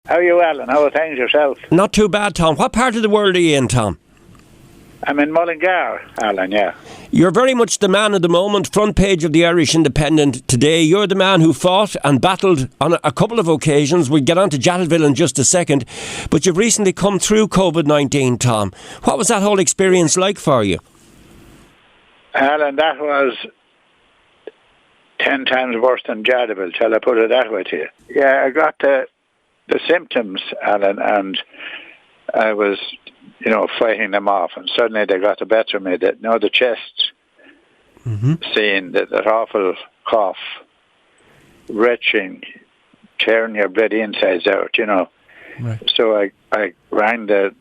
How are you, Alan? How are things yourself? Not too bad, Tom. What part of the world are you in, Tom? I'm in Mullingar, Alan, yeah. You're very much the man of the moment, front page of the Irish Independent today. You're the man who fought and battled on a couple of occasions. We'll get on to Jattelville in just a second. But you've recently come through COVID-19, Tom. What was that whole experience like for you? Alan, that was 10 times worse than Jattelville, shall I put it that way to you? Yeah, I got the symptoms, Alan, and I was, fighting them off, and suddenly they got the better of me. The chest scene, that awful cough, retching, tearing your bloody insides out, Right. So I rang the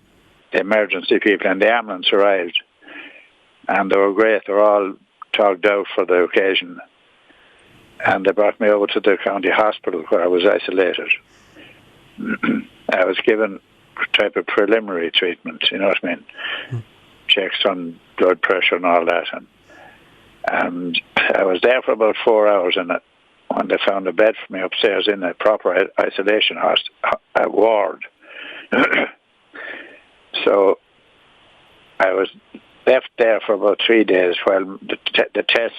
emergency people, and the ambulance arrived, and they were great. They were all togged out for the occasion, and they brought me over to the county hospital where I was isolated. I was given type of preliminary treatment, you know what I mean? Checks on blood pressure and all that. And I was there for about 4 hours, and when they found a bed for me upstairs in a proper isolation ward. So I was left there for about 3 days while the tests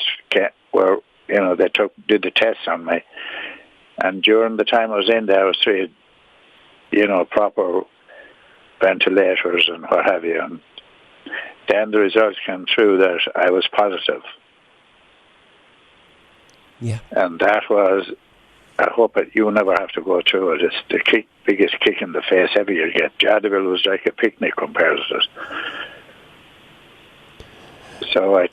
were, they did the tests on me. And during the time I was in there, I was treated, proper ventilators and what have you, and then the results came through that I was positive. Yeah. And that was, I hope that you never have to go through it. It's the biggest kick in the face ever you get. Jattelville was like a picnic compared to it. So I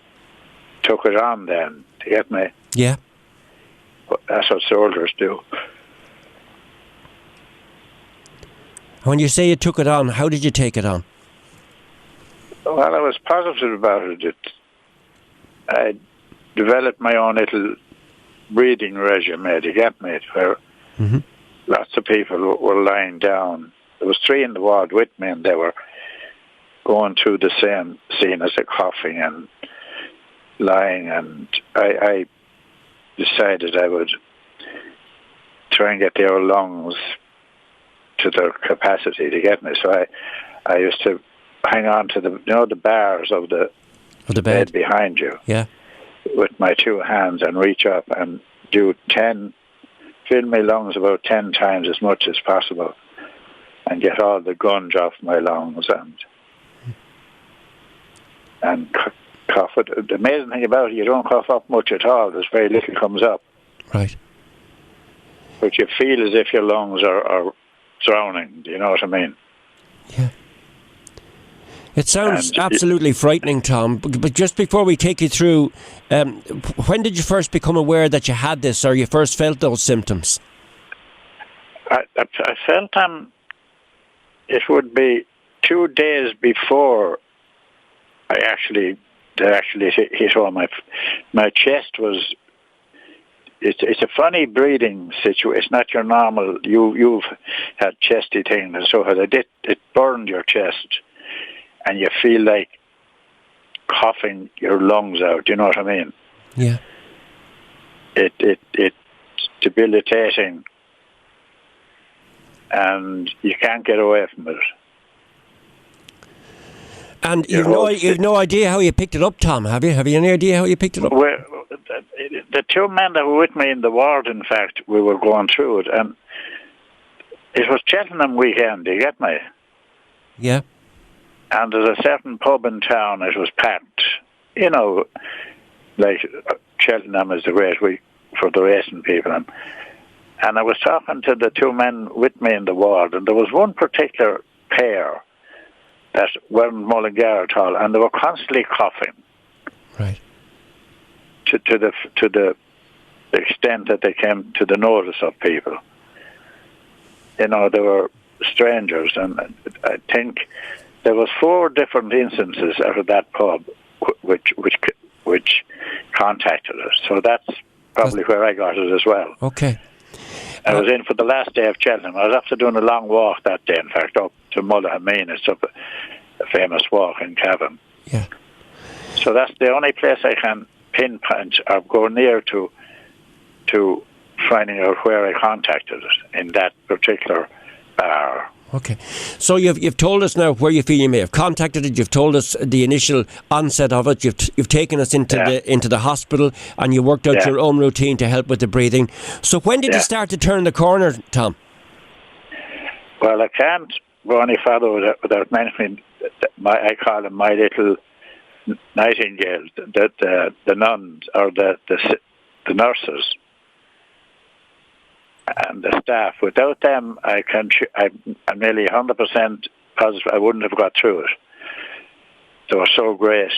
took it on then, to get me. Yeah. But that's what soldiers do. When you say you took it on, how did you take it on? Well, I was positive about it. I developed my own little breathing regime, to get me, where lots of people were lying down. There was 3 in the ward with me, and they were going through the same scene as a coughing and lying, and I decided I would try and get their lungs to their capacity, to get me. So I used to hang on to the bars of the bed behind you, with my 2 hands, and reach up and do fill my lungs about 10 times as much as possible, and get all the gunge off my lungs and cough it. The amazing thing about it, you don't cough up much at all. There's very little comes up. Right. But you feel as if your lungs are drowning. Do you know what I mean? Yeah. It sounds absolutely frightening, Tom. But just before we take you through, when did you first become aware that you had this, or you first felt those symptoms? I felt them. It would be 2 days before they actually hit home. My chest was. It's a funny breathing situation. It's not your normal. You've had chesty things and so on. It burned your chest, and you feel like coughing your lungs out. You know what I mean? Yeah. It's debilitating, and you can't get away from it. And you've no idea how you picked it up, Tom, have you? Have you any idea how you picked it up? Well, the 2 men that were with me in the ward, in fact, we were going through it, and it was Cheltenham weekend, do you get me? Yeah. And there's a certain pub in town, it was packed. Like Cheltenham is the great week for the racing people. And I was talking to the 2 men with me in the ward, and there was one particular pair that weren't Mullingar at all, and they were constantly coughing. Right. To the extent that they came to the notice of people. They were strangers, and I think there was 4 different instances out of that pub which contacted us. So that's probably where I got it as well. Okay. I was in for the last day of Cheltenham. I was after doing a long walk that day, in fact, up to Mullahameen. It's up a famous walk in Cavan. Yeah. So that's the only place I can pinpoint or go near to finding out where I contacted it in that particular Okay, so you've told us now where you feel you may have contacted it. You've told us the initial onset of it. You've taken us into the hospital, and you worked out your own routine to help with the breathing. So when did you start to turn the corner, Tom? Well, I can't go any further without mentioning I call them my little nightingales, the nuns or the nurses and the staff. Without them, I'm nearly 100% positive I wouldn't have got through it. They were so great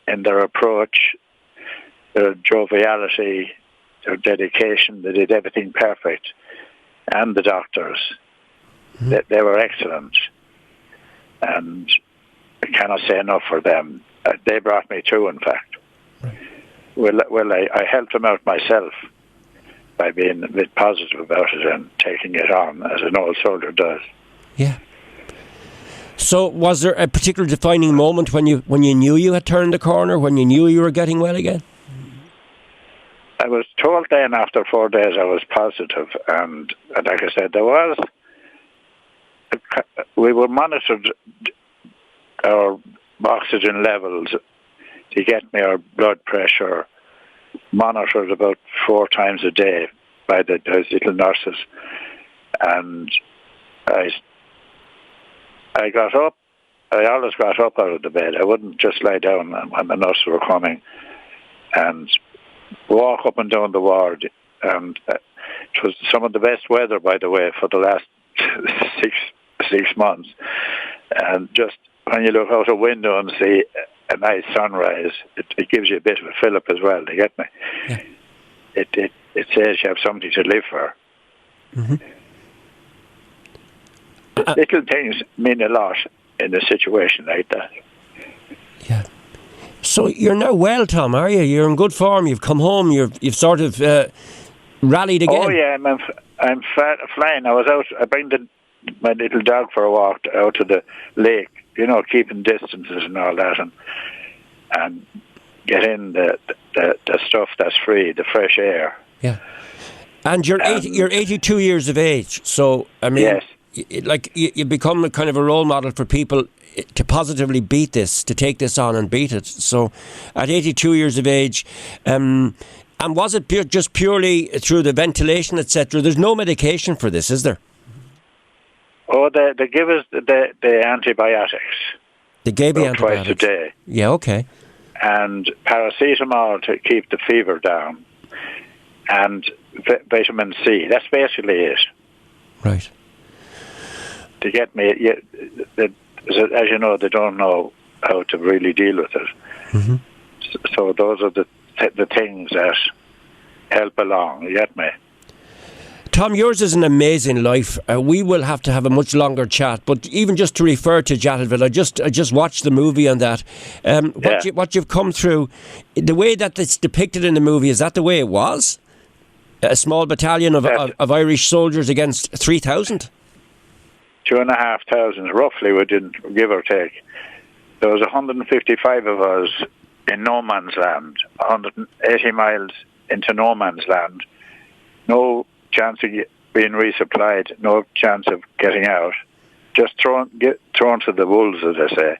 in their approach, their joviality, their dedication. They did everything perfect. And the doctors, they were excellent. And I cannot say enough for them. They brought me through, in fact. Right. Well, I helped them out myself by being a bit positive about it and taking it on, as an old soldier does. Yeah. So was there a particular defining moment when you knew you had turned the corner, when you knew you were getting well again? I was told then after 4 days I was positive, and like I said, we were monitored our oxygen levels to get me our blood pressure monitored about 4 times a day by those little nurses. And I got up. I always got up out of the bed. I wouldn't just lie down when the nurses were coming, and walk up and down the ward. And it was some of the best weather, by the way, for the last six months. And just when you look out a window and see a nice sunrise, it gives you a bit of a fill-up as well, do you get me? Yeah. It says you have something to live for. Mm-hmm. Little things mean a lot in a situation like that. Yeah. So you're now well, Tom, are you? You're in good form. You've come home. You've sort of rallied again. Oh yeah, I'm flying. I was out. I bring my little dog for a walk out to the lake. You know, keeping distances and all that, and get in the stuff that's free, the fresh air. Yeah. And you're 82 years of age, so I mean, yes. You become a kind of a role model for people to positively beat this, to take this on and beat it. So, at 82 years of age, and was it just purely through the ventilation, etc.? There's no medication for this, is there? Oh, they give us the antibiotics. They gave you antibiotics twice a day. Yeah, okay. And paracetamol to keep the fever down, and vitamin C. That's basically it. Right. To get me, as you know, they don't know how to really deal with it. Mm-hmm. So those are the things that help along. You get me? Tom, yours is an amazing life. We will have to have a much longer chat, but even just to refer to Jattletville, I just watched the movie on that. What you've come through, the way that it's depicted in the movie, is that the way it was? A small battalion of Irish soldiers against 3,000? 2,500, roughly, we didn't give or take. There was 155 of us in no man's land, 180 miles into no man's land. No chance of being resupplied, no chance of getting out. Just thrown to the wolves, as I say.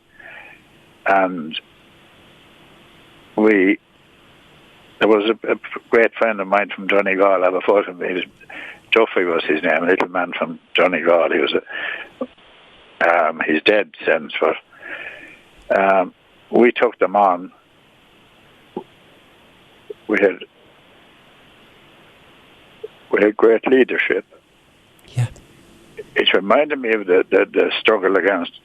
And there was a great friend of mine from Donegal. I have a photo of him. Duffy was his name, a little man from Donegal. He was he's dead since, but we took them on. We had great leadership. Yeah. It reminded me of the struggle against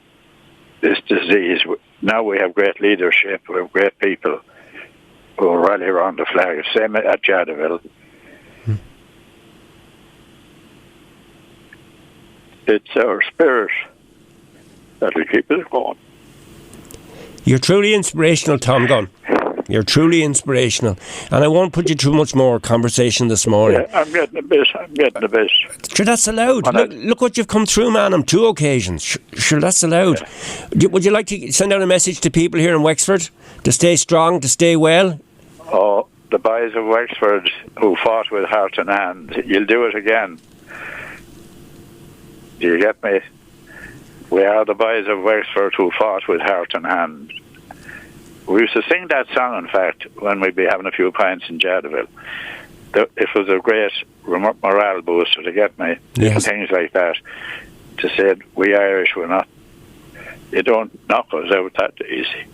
this disease. Now we have great leadership. We have great people who rally around the flag. Same at Jattletville. It's our spirit that will keep us going. You're truly inspirational, Tom Gunn. You're truly inspirational. And I won't put you through much more conversation this morning. Yeah, I'm getting a bit. Sure, that's allowed. Look what you've come through, man, on 2 occasions. Sure, that's allowed. Yeah. Would you like to send out a message to people here in Wexford to stay strong, to stay well? Oh, the boys of Wexford who fought with heart and hand, you'll do it again. Do you get me? We are the boys of Wexford who fought with heart and hand. We used to sing that song, in fact, when we'd be having a few pints in Jadaville. It was a great morale booster, to get me. Yes. Things like that. To say, we Irish, we're not. You don't knock us out that easy.